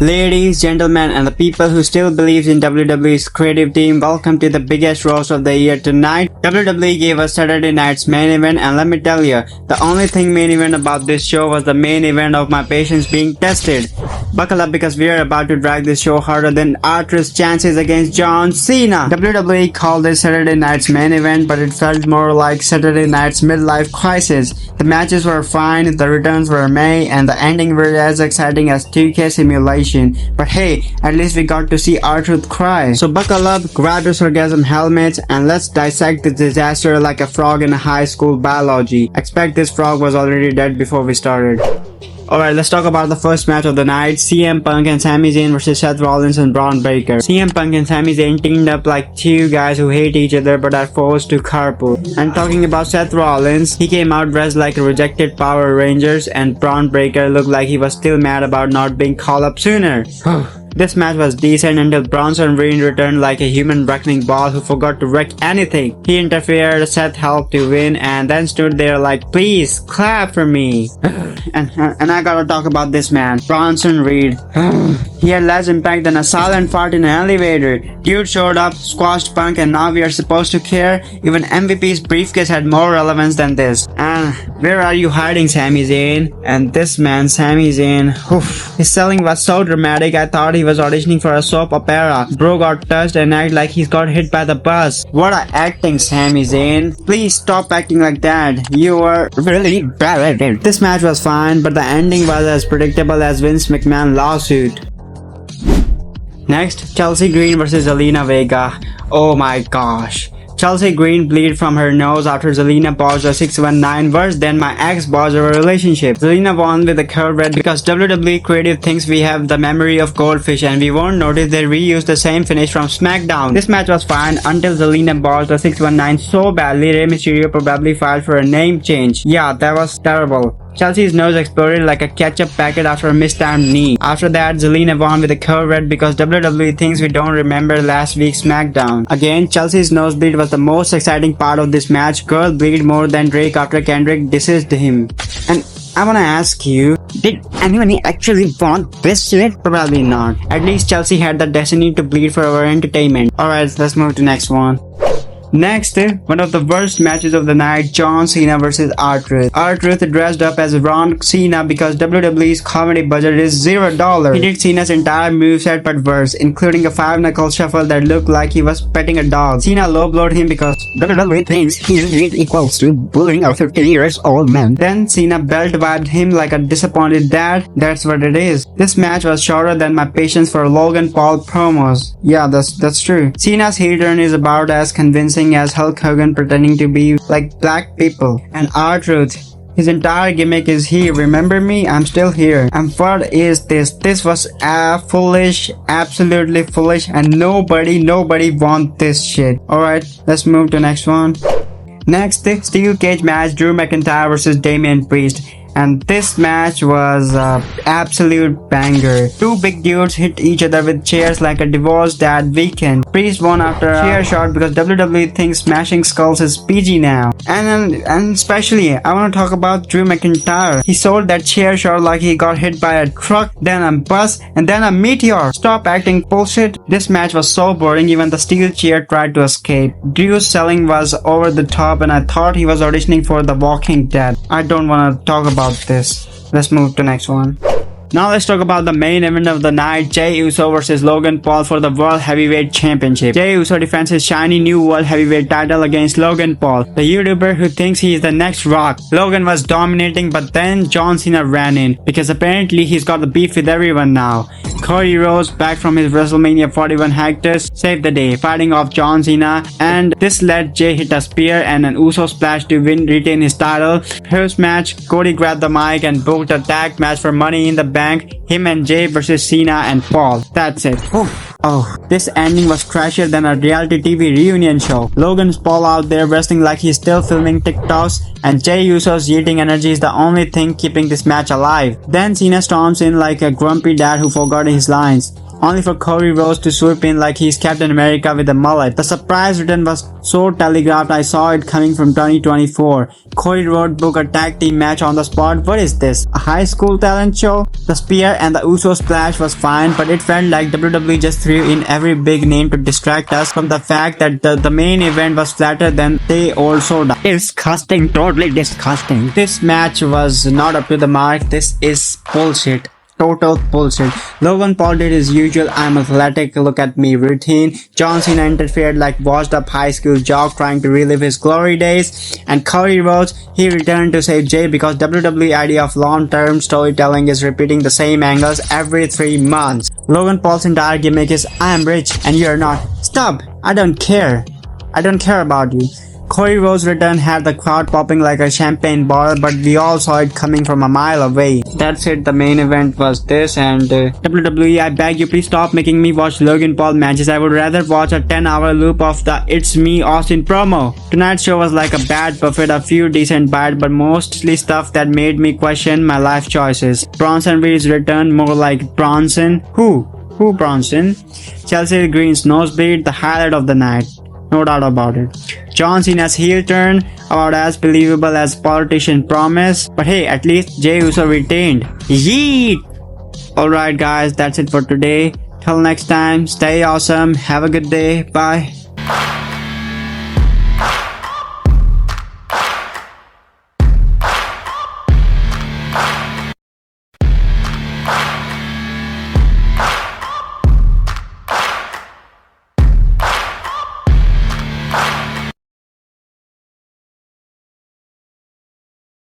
Ladies, gentlemen, and the people who still believes in WWE's creative team, welcome to the biggest roast of the year tonight. WWE gave us Saturday night's main event, and let me tell you, the only thing main event about this show was the main event of my patience being tested. Buckle up because we are about to drag this show harder than Arthur's chances against John Cena. WWE called this Saturday night's main event, but it felt more like Saturday night's midlife crisis. The matches were fine, the returns were meh, and the ending were as exciting as 2K simulation. But hey, at least we got to see R-Truth cry. So buckle up, grab your sarcasm helmets, and let's dissect this disaster like a frog in a high school biology. Expect this frog was already dead before we started. Alright, let's talk about the first match of the night. CM Punk and Sami Zayn versus Seth Rollins and Braun Breaker. CM Punk and Sami Zayn teamed up like two guys who hate each other but are forced to carpool. And talking about Seth Rollins, he came out dressed like a rejected Power Rangers, and Braun Breaker looked like he was still mad about not being called up sooner. This match was decent until Bronson Reed returned like a human wrecking ball who forgot to wreck anything. He interfered, Seth helped to win, and then stood there like, please, clap for me. and I gotta talk about this man, Bronson Reed. He had less impact than a silent fart in an elevator. Dude showed up, squashed Punk, and now we are supposed to care? Even MVP's briefcase had more relevance than this. And where are you hiding, Sami Zayn? And this man, Sami Zayn, his selling was so dramatic, I thought he was auditioning for a soap opera. Bro got touched and act like he's got hit by the bus. What a acting, Sami Zayn. Please stop acting like that. You were really bad. This match was fine, but the ending was as predictable as Vince McMahon lawsuit. Next, Chelsea Green versus Alina Vega. Oh my gosh. Chelsea Green bleed from her nose after Zelina paused a 619 worse than my ex paused our relationship. Zelina won with a curve red because WWE Creative thinks we have the memory of goldfish and we won't notice they reused the same finish from SmackDown. This match was fine until Zelina paused a 619 so badly Rey Mysterio probably filed for a name change. Yeah, that was terrible. Chelsea's nose exploded like a ketchup packet after a mistimed knee. After that, Zelina won with a curve red because WWE thinks we don't remember last week's SmackDown. Again, Chelsea's nosebleed was the most exciting part of this match. Girl bleed more than Drake after Kendrick dissed him. And I wanna ask you, did anyone actually want this shit? Probably not. At least Chelsea had the destiny to bleed for our entertainment. Alright, let's move to next one. Next, one of the worst matches of the night, John Cena versus R-Truth. R-Truth dressed up as Ron Cena because WWE's comedy budget is $0. He did Cena's entire moveset but worse, including a 5-knuckle shuffle that looked like he was petting a dog. Cena low-blowed him because WWE thinks his weight equals to bullying a 50 years old man. Then Cena belt-wiped him like a disappointed dad. That's what it is. This match was shorter than my patience for Logan Paul promos. Yeah, that's true. Cena's heel turn is about as convincing as Hulk Hogan pretending to be like black people. And R-Truth, his entire gimmick is he remember me, I'm still here. And what is this? This was foolish, absolutely foolish, and nobody want this shit. Alright, let's move to next one. Next, steel cage match, Drew McIntyre versus Damian Priest. And this match was absolute banger. Two big dudes hit each other with chairs like a divorced dad weekend. Priest won after a chair shot because WWE thinks smashing skulls is PG now. And especially, I want to talk about Drew McIntyre. He sold that chair shot like he got hit by a truck, then a bus, and then a meteor. Stop acting bullshit. This match was so boring, even the steel chair tried to escape. Drew's selling was over the top and I thought he was auditioning for The Walking Dead. I don't want to talk about this. Let's move to next one. Now let's talk about the main event of the night, Jey Uso versus Logan Paul for the World Heavyweight Championship. Jey Uso defends his shiny new World Heavyweight title against Logan Paul, the YouTuber who thinks he is the next Rock. Logan was dominating, but then John Cena ran in, because apparently he's got the beef with everyone now. Cody Rhodes, back from his WrestleMania 41 hiatus, saved the day, fighting off John Cena, and this let Jey hit a spear and an Uso splash to retain his title. Post match, Cody grabbed the mic and booked a tag match for Money in the Bank. Him and Jey versus Cena and Paul. That's it. Oh, this ending was trashier than a reality TV reunion show. Logan's Paul out there wrestling like he's still filming TikToks, and Jey Uso's yeeting energy is the only thing keeping this match alive. Then Cena storms in like a grumpy dad who forgot his lines. only for Cody Rhodes to swoop in like he's Captain America with a mullet. The surprise return was so telegraphed, I saw it coming from 2024. Cody Rhodes booked a tag team match on the spot. What is this? A high school talent show? The spear and the Uso splash was fine, but it felt like WWE just threw in every big name to distract us from the fact that the main event was flatter than they old soda. Disgusting, totally disgusting. This match was not up to the mark. This is bullshit. Total bullshit. Logan Paul did his usual I'm athletic, look at me routine. John Cena interfered like washed up high school jock trying to relive his glory days. And Cody Rhodes, he returned to save Jay because WWE idea of long-term storytelling is repeating the same angles every 3 months. Logan Paul's entire gimmick is I am rich and you're not. Stop! I don't care. I don't care about you. Cody Rhodes' return had the crowd popping like a champagne bottle, but we all saw it coming from a mile away. That's it, the main event was this, and WWE, I beg you, please stop making me watch Logan Paul matches. I would rather watch a 10-hour loop of the It's Me Austin promo. Tonight's show was like a bad buffet, a few decent bites, but mostly stuff that made me question my life choices. Bronson Reed's return, more like Bronson. Who Bronson? Chelsea Green's nosebleed, the highlight of the night. No doubt about it. John Cena's heel turn, about as believable as politician promise. But hey, at least Jey Uso retained. Yeet! Alright guys, that's it for today. Till next time, stay awesome. Have a good day. Bye.